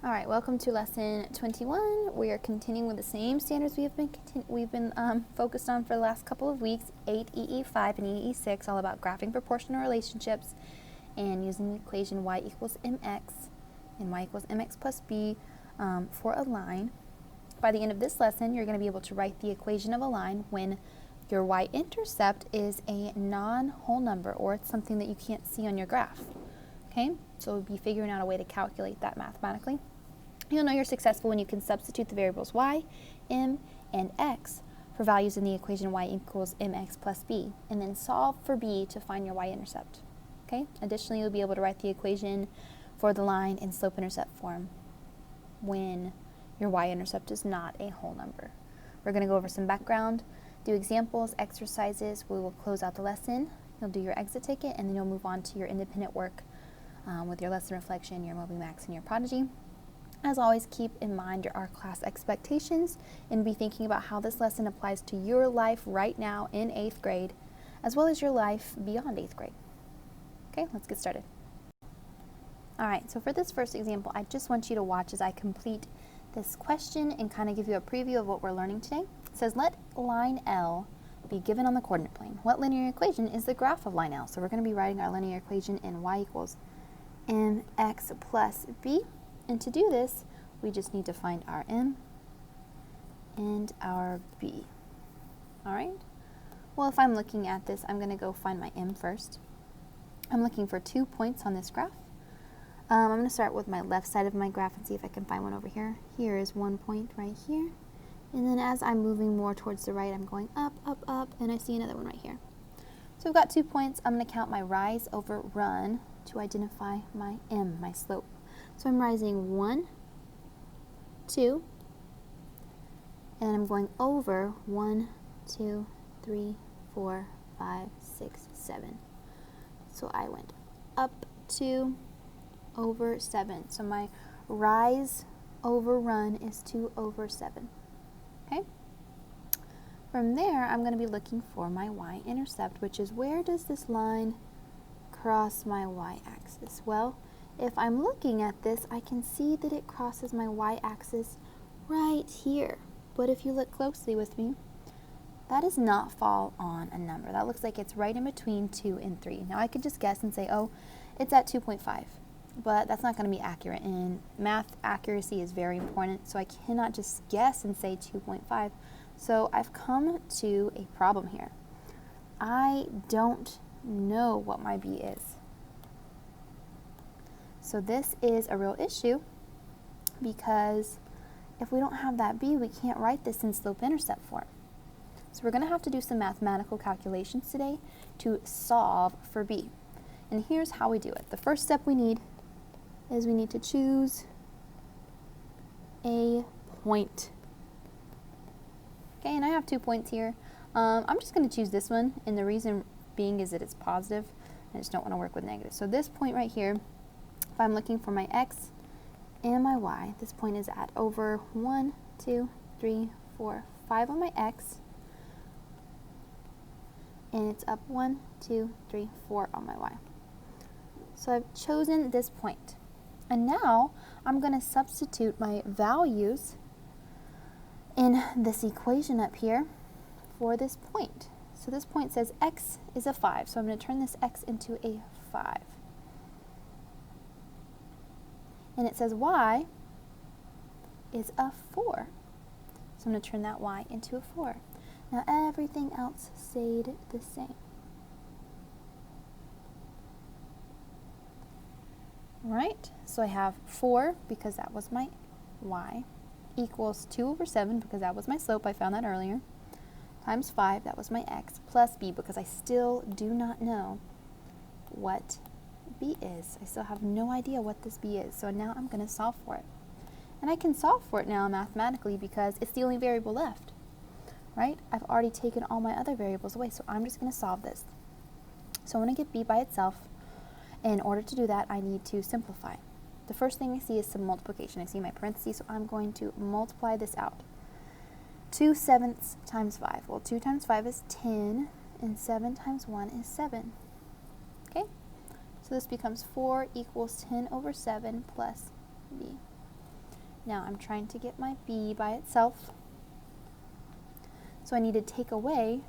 All right, welcome to lesson 21. We are continuing with the same standards we've been focused on for the last couple of weeks, 8EE5 and EE6, all about graphing proportional relationships and using the equation y equals mx and y equals mx plus b for a line. By the end of this lesson, you're going to be able to write the equation of a line when your y-intercept is a non-whole number, or it's something that you can't see on your graph. Okay, so we'll be figuring out a way to calculate that mathematically. You'll know you're successful when you can substitute the variables y, m, and x for values in the equation y equals mx plus b, and then solve for b to find your y-intercept. Okay? Additionally, you'll be able to write the equation for the line in slope-intercept form when your y-intercept is not a whole number. We're going to go over some background, do examples, exercises. We will close out the lesson. You'll do your exit ticket, and then you'll move on to your independent work with your lesson reflection, your Moby-Max, and your Prodigy. As always, keep in mind our class expectations and be thinking about how this lesson applies to your life right now in 8th grade, as well as your life beyond 8th grade. Okay, let's get started. All right, so for this first example, I just want you to watch as I complete this question and kind of give you a preview of what we're learning today. It says, let line L be given on the coordinate plane. What linear equation is the graph of line L? So we're going to be writing our linear equation in y equals mx plus b. And to do this, we just need to find our m and our b. All right? Well, if I'm looking at this, I'm going to go find my m first. I'm looking for 2 points on this graph. I'm going to start with my left side of my graph and see if I can find one over here. Here is 1 point right here. And then as I'm moving more towards the right, I'm going up, up, up, and I see another one right here. So we've got 2 points. I'm going to count my rise over run to identify my m, my slope. So I'm rising 1, 2, and I'm going over 1, 2, 3, 4, 5, 6, 7. So I went up 2, over 7. So my rise over run is 2 over 7. Okay? From there, I'm going to be looking for my y-intercept, which is where does this line cross my y-axis? Well, if I'm looking at this, I can see that it crosses my y-axis right here. But if you look closely with me, that does not fall on a number. That looks like it's right in between 2 and 3. Now I could just guess and say, oh, it's at 2.5. But that's not going to be accurate. And math accuracy is very important, so I cannot just guess and say 2.5. So I've come to a problem here. I don't know what my b is. So this is a real issue because if we don't have that b, we can't write this in slope-intercept form. So we're going to have to do some mathematical calculations today to solve for b. And here's how we do it. The first step we need is we need to choose a point. Okay, and I have 2 points here. I'm just going to choose this one, and the reason being is that it's positive. I just don't want to work with negatives. So this point right here, if I'm looking for my x and my y, this point is at over 1, 2, 3, 4, 5 on my x, and it's up 1, 2, 3, 4 on my y. So I've chosen this point. And now I'm going to substitute my values in this equation up here for this point. So this point says x is a 5, so I'm going to turn this x into a 5. And it says y is a 4. So I'm going to turn that y into a 4. Now everything else stayed the same. Right, so I have 4 because that was my y, equals 2 over 7 because that was my slope, I found that earlier, times 5, that was my x, plus b because I still do not know what b is. I still have no idea what this b is, so now I'm going to solve for it. And I can solve for it now mathematically because it's the only variable left, right? I've already taken all my other variables away, so I'm just going to solve this. So I want to get b by itself. In order to do that, I need to simplify. The first thing I see is some multiplication. I see my parentheses, so I'm going to multiply this out. 2 sevenths times 5. Well, 2 times 5 is 10, and 7 times 1 is 7. Okay? So this becomes 4 equals 10 over 7 plus b. Now I'm trying to get my b by itself. So I need to take away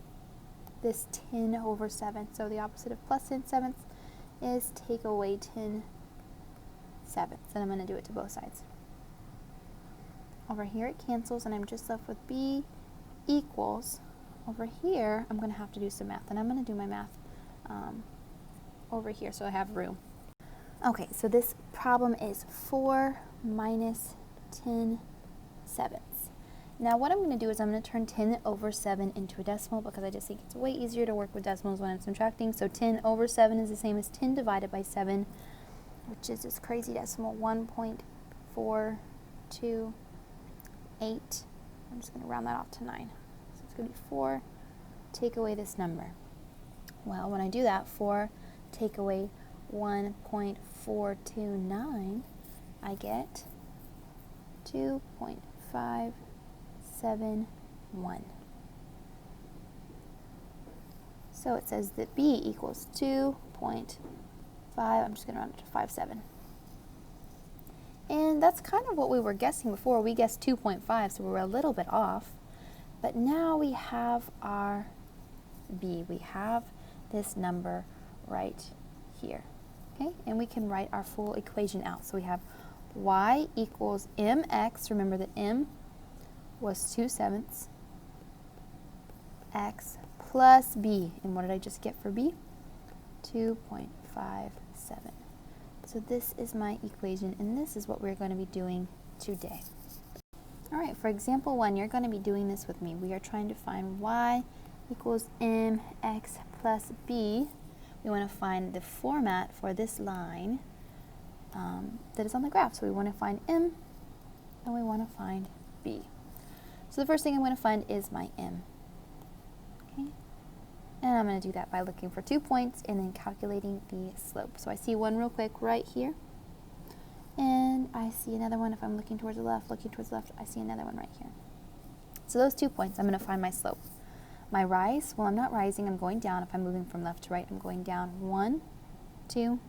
this 10 over 7. So the opposite of plus 10 sevenths is take away 10 sevenths. And I'm going to do it to both sides. Over here it cancels and I'm just left with b equals, over here I'm going to have to do some math, and I'm going to do my math over here so I have room. Okay, so this problem is 4 minus 10 sevenths. Now what I'm going to do is I'm going to turn 10 over 7 into a decimal because I just think it's way easier to work with decimals when I'm subtracting. So 10 over 7 is the same as 10 divided by 7, which is this crazy decimal, 1.428. I'm just going to round that off to 9. So it's going to be 4, take away this number. Well, when I do that, 4 take away 1.429, I get 2.571. So it says that b equals 2.5, I'm just going to round it to 57. And that's kind of what we were guessing before. We guessed 2.5, so we were a little bit off. But now we have our b. We have this number right here. Okay, and we can write our full equation out. So we have y equals mx. Remember that m was 2 sevenths. X plus b. And what did I just get for b? 2.57. So this is my equation, and this is what we're going to be doing today. All right, for example 1, you're going to be doing this with me. We are trying to find y equals mx plus b. We want to find the format for this line that is on the graph. So we want to find m, and we want to find b. So the first thing I'm going to find is my m. Okay. And I'm going to do that by looking for 2 points and then calculating the slope. So I see one real quick right here. And I see another one if I'm looking towards the left, I see another one right here. So those 2 points, I'm going to find my slope. My rise, well, I'm not rising, I'm going down. If I'm moving from left to right, I'm going down 1, 2,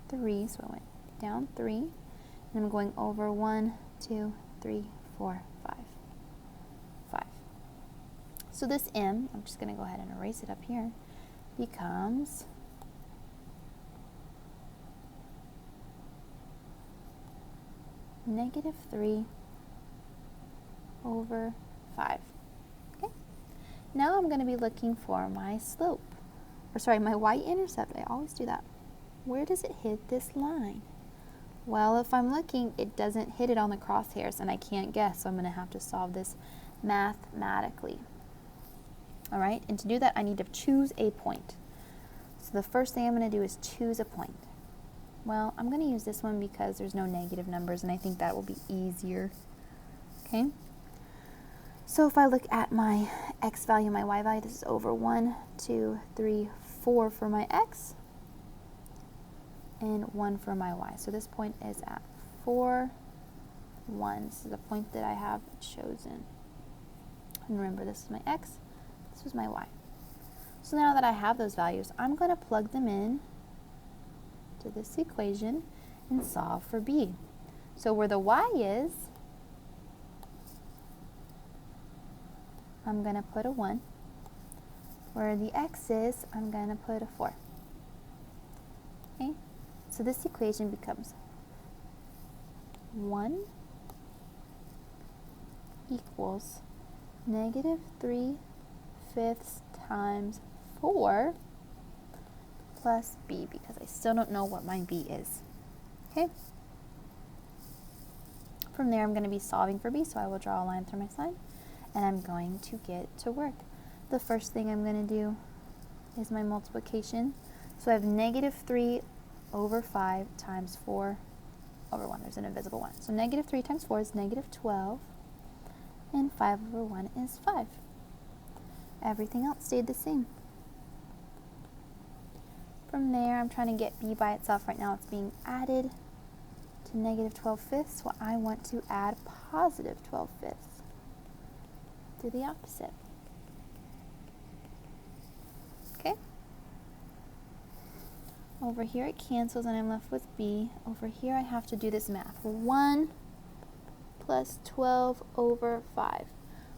3. So I went down 3. And I'm going over 1, 2, 3, 4, 5. 5. So this m, I'm just going to go ahead and erase it up here, becomes -3 over 5. Okay. Now I'm going to be looking for my slope, or sorry, my y-intercept. I always do that. Where does it hit this line? Well, if I'm looking, it doesn't hit it on the crosshairs, and I can't guess, so I'm going to have to solve this mathematically. All right, and to do that, I need to choose a point. So the first thing I'm going to do is choose a point. Well, I'm going to use this one because there's no negative numbers, and I think that will be easier. Okay. So if I look at my x value, my y value, this is over 1, 2, 3, 4 for my x, and 1 for my y. So this point is at 4, 1. This is the point that I have chosen. And remember, this is my x, this was my y. So now that I have those values, I'm going to plug them in to this equation and solve for b. So where the y is, I'm going to put a 1. Where the x is, I'm going to put a 4. Okay? So this equation becomes 1 equals -3/5 times 4 plus b, because I still don't know what my b is. Okay? From there, I'm going to be solving for b, so I will draw a line through my side, and I'm going to get to work. The first thing I'm going to do is my multiplication. So I have -3 over 5 times 4 over 1. There's an invisible 1. So -3 times 4 is -12, and 5 over 1 is 5. Everything else stayed the same. From there, I'm trying to get b by itself. Right now, it's being added to -12/5, so I want to add +12/5. Do the opposite. Okay? Over here, it cancels, and I'm left with b. Over here, I have to do this math. 1 plus 12 over 5.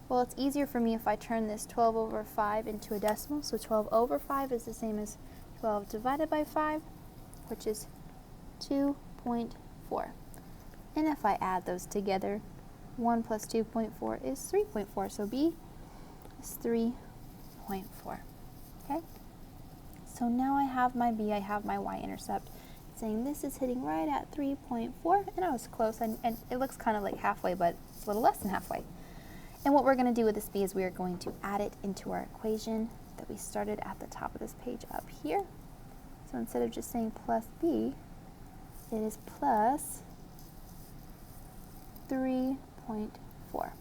Well, it's easier for me if I turn this 12 over 5 into a decimal. So 12 over 5 is the same as 12 divided by 5, which is 2.4. And if I add those together, 1 plus 2.4 is 3.4. So B is 3.4. Okay? So now I have my B, I have my y-intercept, saying this is hitting right at 3.4, and I was close, and it looks kind of like halfway, but it's a little less than halfway. And what we're going to do with this B is we are going to add it into our equation that we started at the top of this page up here. So instead of just saying plus B, it is plus 3.4.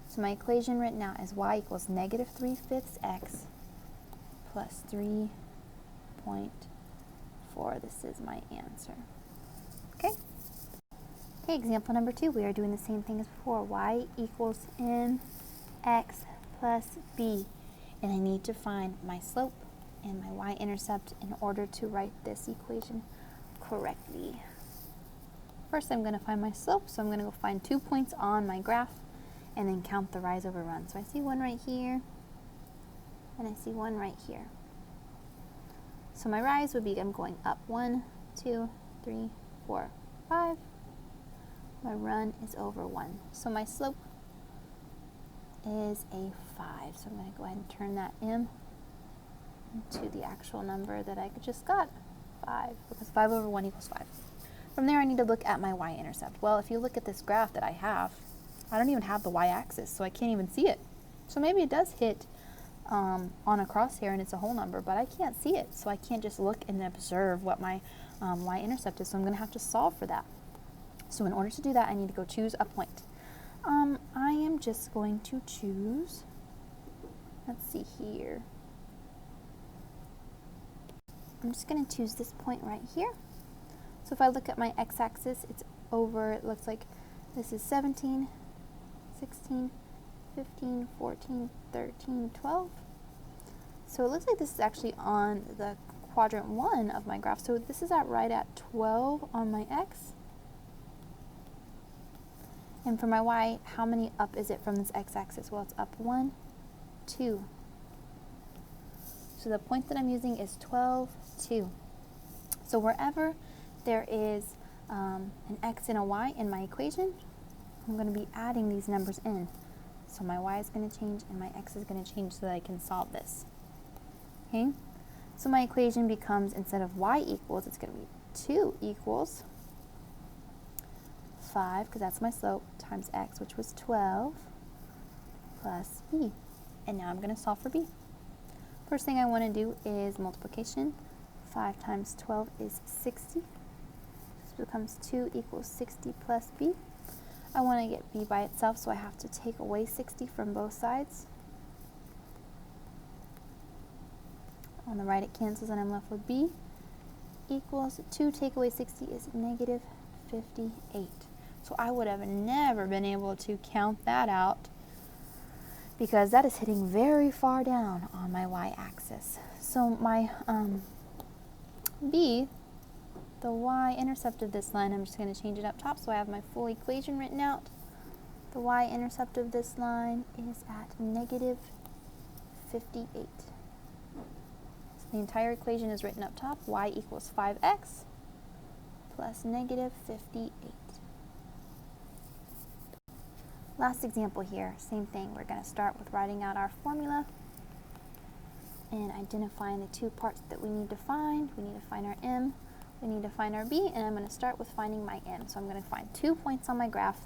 So my equation written out is y equals negative 3/5 x plus 3.4. This is my answer. Okay? Okay, example number 2, we are doing the same thing as before. Y equals mx plus b. And I need to find my slope and my y-intercept in order to write this equation correctly. First, I'm going to find my slope, so I'm going to go find 2 points on my graph and then count the rise over run. So I see one right here, and I see one right here. So my rise would be, I'm going up 1, 2, 3, 4, 5. My run is over 1. So my slope is a 5. So I'm going to go ahead and turn that m into the actual number that I just got, 5, because 5 over 1 equals 5. From there, I need to look at my y-intercept. Well, if you look at this graph that I have, I don't even have the y-axis, so I can't even see it. So maybe it does hit on a crosshair and it's a whole number, but I can't see it, so I can't just look and observe what my y-intercept is, so I'm going to have to solve for that. So in order to do that, I need to go choose a point. I am just going to choose, let's see here. I'm just going to choose this point right here. So if I look at my x-axis, it's over, it looks like this is 17, 16, 15, 14, 13, 12. So it looks like this is actually on the quadrant 1 of my graph. So this is right at 12 on my x. And for my y, how many up is it from this x-axis? Well, it's up 1, 2. So the point that I'm using is 12, 2. So wherever there is an x and a y in my equation, I'm going to be adding these numbers in. So my y is going to change and my x is going to change so that I can solve this. Okay? So my equation becomes, instead of y equals, it's going to be 2 equals 5, because that's my slope, times x, which was 12, plus b. And now I'm going to solve for b. First thing I want to do is multiplication. 5 times 12 is 60. This becomes 2 equals 60 plus b. I want to get b by itself, so I have to take away 60 from both sides. On the right it cancels and I'm left with b equals 2 take away 60 is negative 58. So I would have never been able to count that out because that is hitting very far down on my y-axis. So my b, the y-intercept of this line, I'm just going to change it up top so I have my full equation written out. The y-intercept of this line is at negative 58. So the entire equation is written up top. Y equals 5x plus negative 58. Last example here, same thing. We're going to start with writing out our formula and identifying the 2 parts that we need to find. We need to find our m, we need to find our b, and I'm going to start with finding my m. So I'm going to find 2 points on my graph.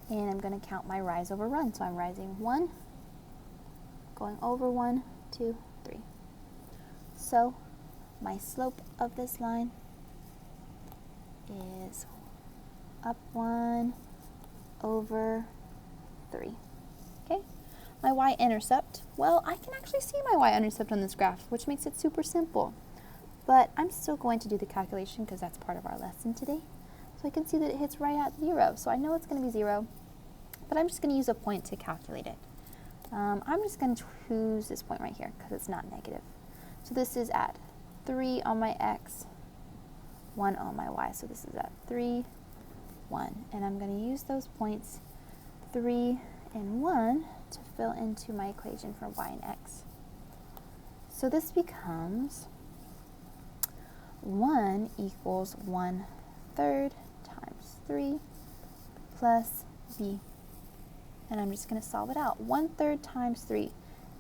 And I'm going to count my rise over run. So I'm rising 1, going over 1, 2, 3. So my slope of this line is up 1 over 3. Okay, my y-intercept, well, I can actually see my y-intercept on this graph, which makes it super simple. But I'm still going to do the calculation because that's part of our lesson today. So I can see that it hits right at 0. So I know it's going to be 0, but I'm just going to use a point to calculate it. I'm just going to choose this point right here because it's not negative. So this is at 3 on my x, 1 on my y. So this is at 3, 1. And I'm going to use those points 3 and 1 to fill into my equation for y and x. So this becomes 1 equals 1/3 times 3 plus b. And I'm just going to solve it out. 1/3 times 3,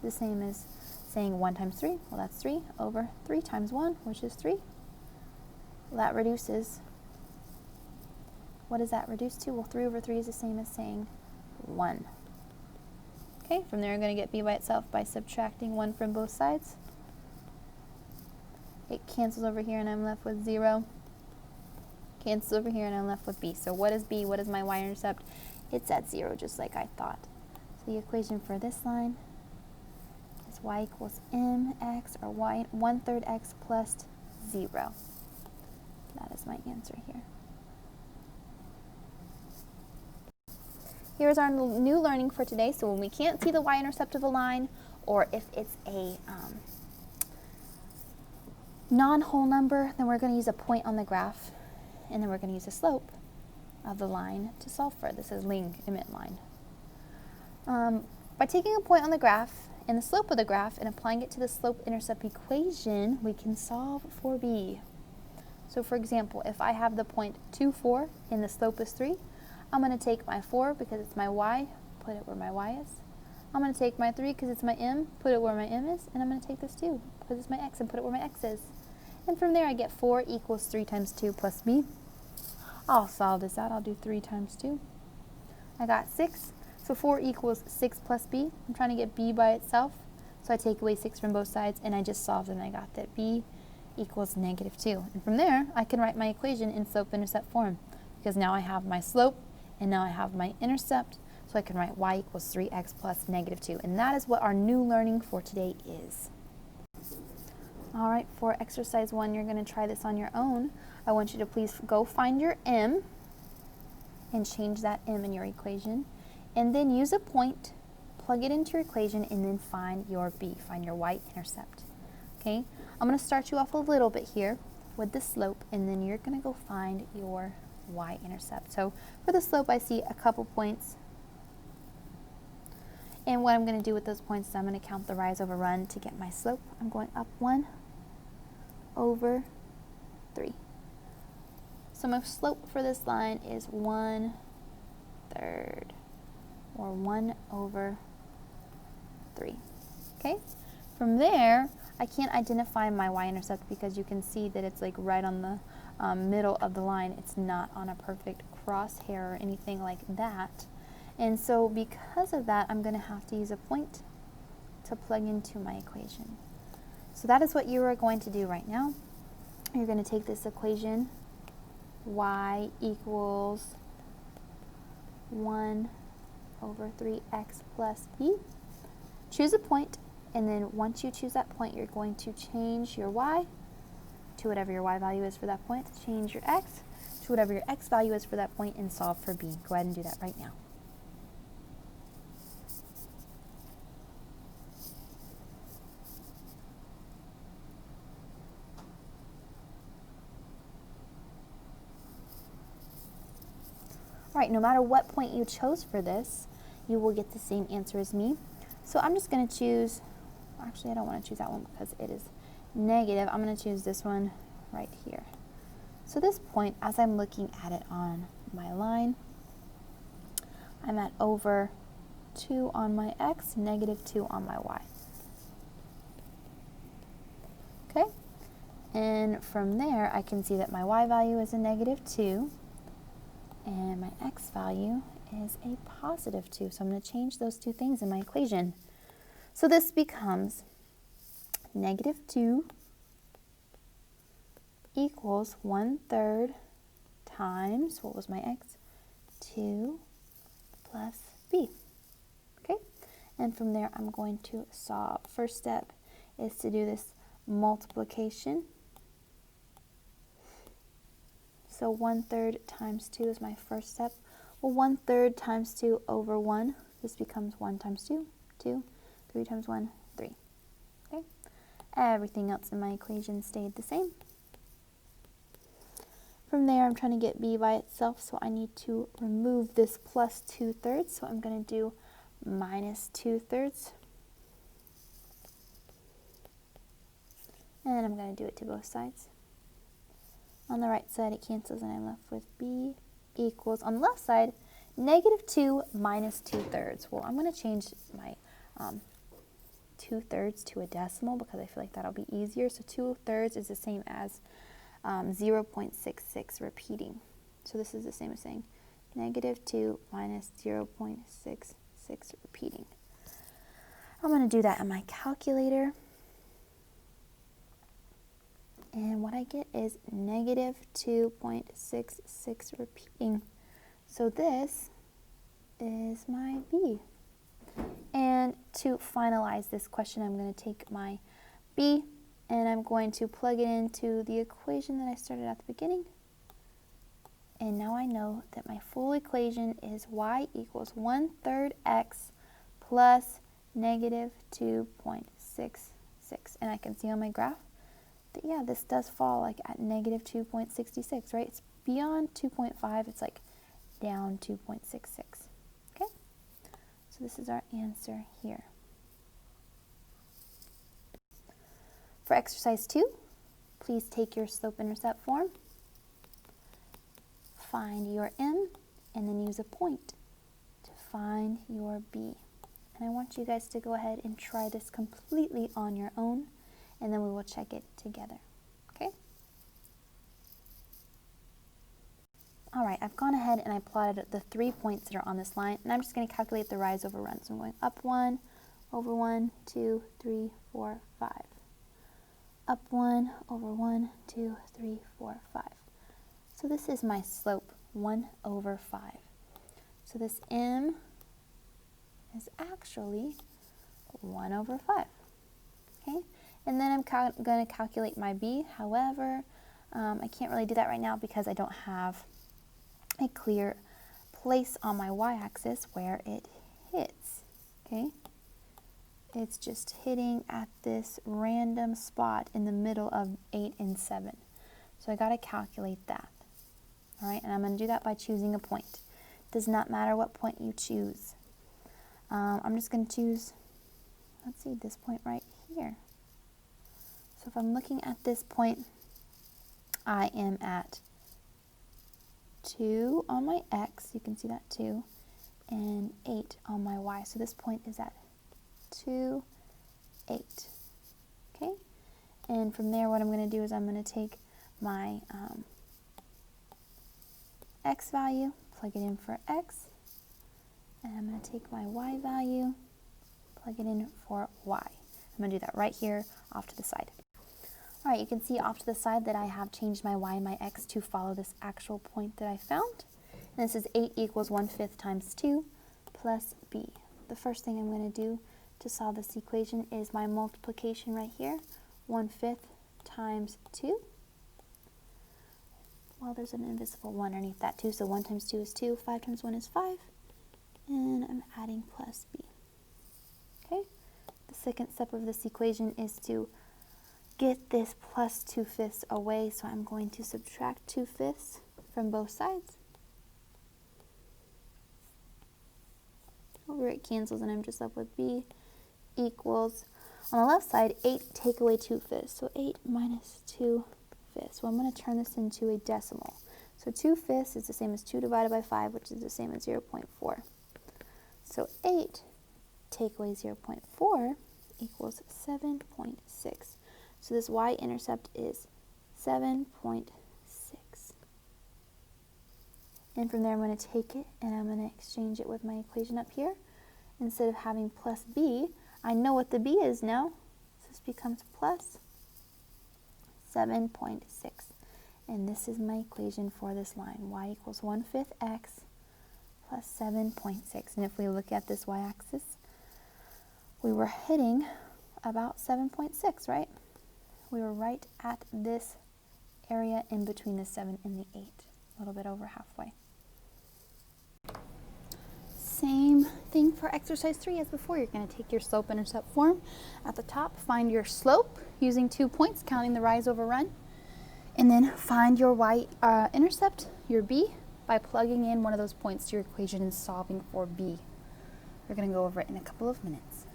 the same as saying 1 times 3. Well, that's 3 over 3 times 1, which is 3. Well, that reduces. What does that reduce to? Well, 3 over 3 is the same as saying 1. Okay, from there I'm going to get b by itself by subtracting 1 from both sides. It cancels over here and I'm left with 0. Cancels over here and I'm left with b. So what is b? What is my y-intercept? It's at 0, just like I thought. So the equation for this line is y equals mx, or y 1/3 x plus 0. That is my answer here. Here's our new learning for today. So when we can't see the y-intercept of a line, or if it's a non-whole number, then we're going to use a point on the graph, and then we're going to use the slope of the line to solve for it. This is ling emit line. By taking a point on the graph and the slope of the graph and applying it to the slope-intercept equation, we can solve for b. So for example, if I have the point 2, 4 and the slope is 3, I'm going to take my 4 because it's my y, put it where my y is. I'm going to take my 3 because it's my m, put it where my m is. And I'm going to take this 2 because it's my x and put it where my x is. And from there I get 4 equals 3 times 2 plus b. I'll solve this out. I'll do 3 times 2. I got 6. So 4 equals 6 plus b. I'm trying to get b by itself. So I take away 6 from both sides and I just solved and I got that b equals -2. And from there I can write my equation in slope-intercept form, because now I have my slope and now I have my intercept. So I can write y equals 3x plus -2. And that is what our new learning for today is. All right, for exercise 1, you're going to try this on your own. I want you to please go find your m and change that m in your equation. And then use a point, plug it into your equation, and then find your b, find your y-intercept. Okay, I'm going to start you off a little bit here with the slope, and then you're going to go find your y-intercept. So for the slope, I see a couple points. And what I'm going to do with those points is I'm going to count the rise over run to get my slope. I'm going up 1 over 3. So my slope for this line is 1/3, or 1 over 3. Okay? From there, I can't identify my y-intercept because you can see that it's like right on the middle of the line. It's not on a perfect crosshair or anything like that. And so because of that, I'm going to have to use a point to plug into my equation. So that is what you are going to do right now. You're going to take this equation, y equals 1 over 3x plus b. Choose a point, and then once you choose that point, you're going to change your y to whatever your y value is for that point. Change your x to whatever your x value is for that point, and solve for b. Go ahead and do that right now. All right, no matter what point you chose for this, you will get the same answer as me. So I'm just going to choose, actually I don't want to choose that one because it is negative. I'm going to choose this one right here. So this point, as I'm looking at it on my line, I'm at over 2 on my x, -2 on my y. Okay, and from there I can see that my y value is a -2 and my x value is a +2. So I'm going to change those two things in my equation. So this becomes -2 equals 1/3 times, what was my x? 2 plus b. Okay, and from there I'm going to solve. First step is to do this multiplication. So 1/3 times 2 is my first step. Well, 1/3 times 2 over 1, this becomes 1 times 2, 2, 3 times 1, 3. Okay, everything else in my equation stayed the same. From there, I'm trying to get b by itself, so I need to remove this plus 2/3. So I'm going to do minus 2/3. And I'm going to do it to both sides. On the right side, it cancels, and I'm left with b equals, on the left side, -2 minus 2/3. Well, I'm going to change my 2/3 to a decimal because I feel like that'll be easier. So 2/3 is the same as 0.66 repeating. So this is the same as saying -2 minus 0.66 repeating. I'm going to do that on my calculator. And what I get is -2.66 repeating. So this is my b. And to finalize this question, I'm going to take my b and I'm going to plug it into the equation that I started at the beginning. And now I know that my full equation is y equals 1/3 x plus -2.66. And I can see on my graph that, yeah, this does fall like at -2.66, right? It's beyond 2.5, it's like down 2.66, okay? So this is our answer here. For exercise 2, please take your slope-intercept form, find your m, and then use a point to find your b. And I want you guys to go ahead and try this completely on your own, and then we will check it together, okay? All right, I've gone ahead and I plotted the 3 points that are on this line, and I'm just going to calculate the rise over run. So I'm going up 1, over 1, 2, 3, 4, 5. Up 1, over 1, 2, 3, 4, 5. So this is my slope, 1/5. So this m is actually 1/5, okay? And then I'm going to calculate my b. However, I can't really do that right now because I don't have a clear place on my y-axis where it hits, okay? It's just hitting at this random spot in the middle of 8 and 7. So I got to calculate that, all right? And I'm going to do that by choosing a point. Does not matter what point you choose. I'm just going to choose, let's see, this point right here. So if I'm looking at this point, I am at 2 on my x, you can see that 2, and 8 on my y. So this point is at 2, 8, okay? And from there, what I'm going to do is I'm going to take my x value, plug it in for x, and I'm going to take my y value, plug it in for y. I'm going to do that right here off to the side. All right, you can see off to the side that I have changed my y and my x to follow this actual point that I found. And this is 8 equals 1/5 times 2 plus b. The first thing I'm going to do to solve this equation is my multiplication right here, 1/5 times 2. Well, there's an invisible 1 underneath that too, so 1 times 2 is 2, 5 times 1 is 5, and I'm adding plus b. Okay, the second step of this equation is to get this plus 2/5 away, so I'm going to subtract 2/5 from both sides. Over it cancels, and I'm just left with b equals, on the left side, 8 take away 2/5, so 8 minus 2/5. So I'm going to turn this into a decimal. So 2/5 is the same as 2 divided by 5, which is the same as 0.4. So 8 take away 0.4 equals 7.6. So this y-intercept is 7.6. And from there, I'm going to take it and I'm going to exchange it with my equation up here. Instead of having plus b, I know what the b is now. So this becomes plus 7.6. And this is my equation for this line. Y equals 1/5 x plus 7.6. And if we look at this y-axis, we were hitting about 7.6, right? We were right at this area in between the 7 and the 8, a little bit over halfway. Same thing for exercise 3 as before. You're going to take your slope-intercept form. At the top, find your slope using 2 points, counting the rise over run. And then find your y-intercept, your b, by plugging in one of those points to your equation and solving for b. We're going to go over it in a couple of minutes.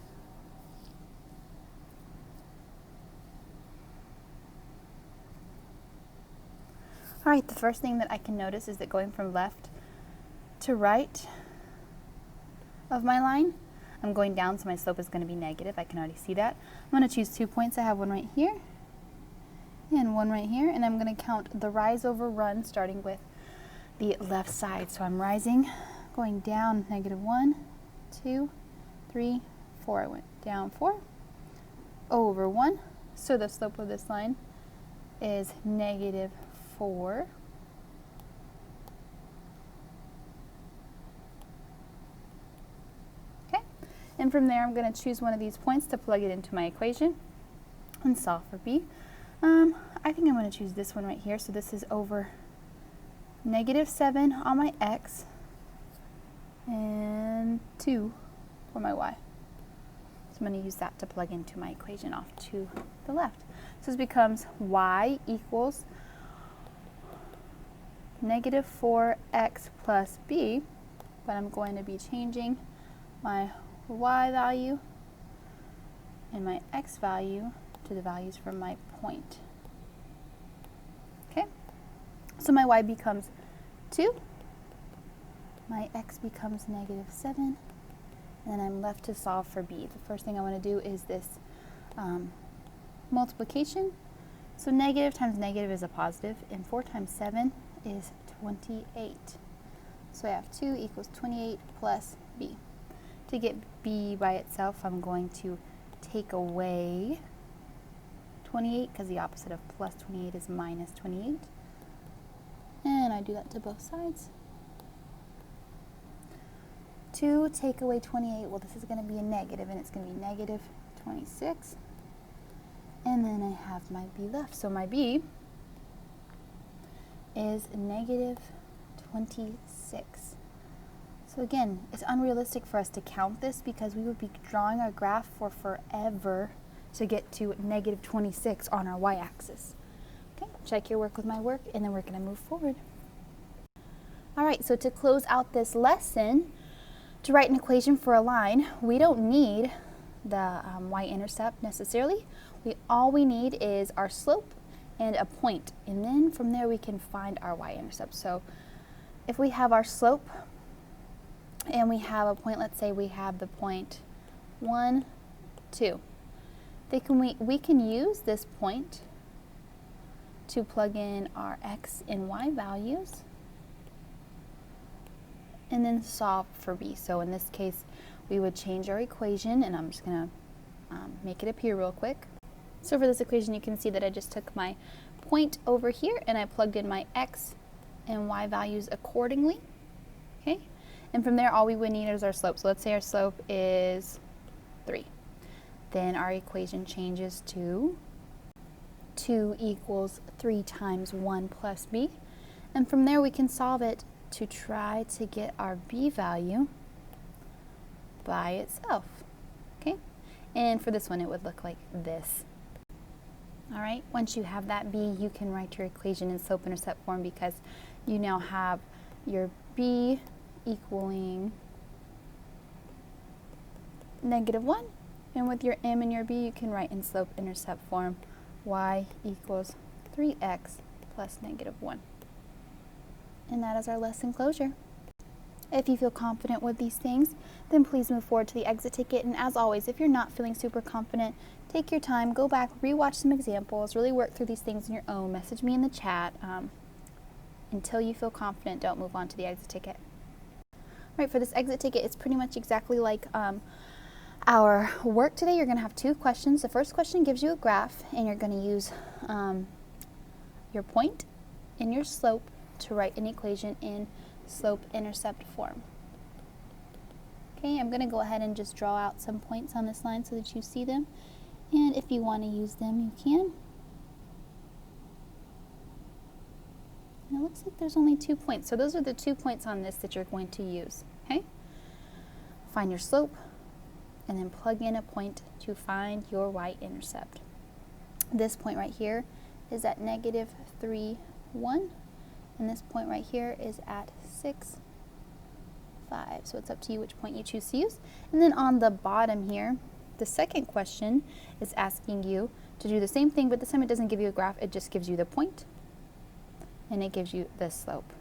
All right, the first thing that I can notice is that going from left to right of my line, I'm going down, so my slope is going to be negative. I can already see that. I'm going to choose 2 points. I have one right here and one right here, and I'm going to count the rise over run starting with the left side. So I'm rising, going down -1, 2, 3, 4. I went down 4, over 1. So the slope of this line is -4. Okay, and from there I'm going to choose one of these points to plug it into my equation and solve for b. I think I'm going to choose this one right here. So this is over -7 on my x and 2 for my y. So I'm going to use that to plug into my equation off to the left. So this becomes y equals -4x plus b, but I'm going to be changing my y value and my x value to the values from my point. Okay, so my y becomes 2, my x becomes -7, and then I'm left to solve for b. The first thing I want to do is this multiplication. So negative times negative is a positive, and 4 times 7 is 28. So I have 2 equals 28 plus b. To get b by itself, I'm going to take away 28, because the opposite of plus 28 is minus 28. And I do that to both sides. 2 take away 28, well, this is going to be a negative, and it's going to be -26. And then I have my b left. So my b is -26. So again, it's unrealistic for us to count this because we would be drawing our graph for forever to get to -26 on our y-axis. Okay, check your work with my work, and then we're going to move forward. All right, so to close out this lesson, to write an equation for a line, we don't need the y-intercept necessarily. All we need is our slope and a point, and then from there we can find our y-intercept. So if we have our slope and we have a point, let's say we have the point 1, 2. We can use this point to plug in our x and y values and then solve for b. So in this case, we would change our equation, and I'm just going to make it appear real quick. So for this equation, you can see that I just took my point over here and I plugged in my x and y values accordingly. Okay, and from there all we would need is our slope. So let's say our slope is 3. Then our equation changes to 2 equals 3 times 1 plus b. And from there we can solve it to try to get our b value by itself. Okay, and for this one it would look like this. All right, once you have that b, you can write your equation in slope-intercept form, because you now have your b equaling -1, and with your m and your b, you can write in slope-intercept form y equals 3x plus -1. And that is our lesson closure. If you feel confident with these things, then please move forward to the exit ticket. And as always, if you're not feeling super confident, take your time, go back, rewatch some examples, really work through these things on your own. Message me in the chat. Until you feel confident, don't move on to the exit ticket. All right, for this exit ticket, it's pretty much exactly like our work today. You're going to have 2 questions. The first question gives you a graph, and you're going to use your point and your slope to write an equation in slope-intercept form. Okay, I'm going to go ahead and just draw out some points on this line so that you see them, and if you want to use them, you can. And it looks like there's only 2 points, so those are the 2 points on this that you're going to use. Okay, find your slope and then plug in a point to find your y-intercept. This point right here is at negative 3, 1. And this point right here is at 6, 5. So it's up to you which point you choose to use. And then on the bottom here, the second question is asking you to do the same thing, but this time it doesn't give you a graph, it just gives you the point, and it gives you the slope.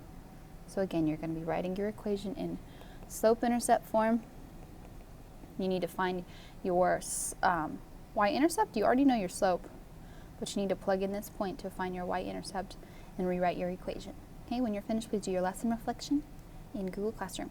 So again, you're going to be writing your equation in slope-intercept form. You need to find your y-intercept. You already know your slope, but you need to plug in this point to find your y-intercept and rewrite your equation. Okay, when you're finished, please do your lesson reflection in Google Classroom.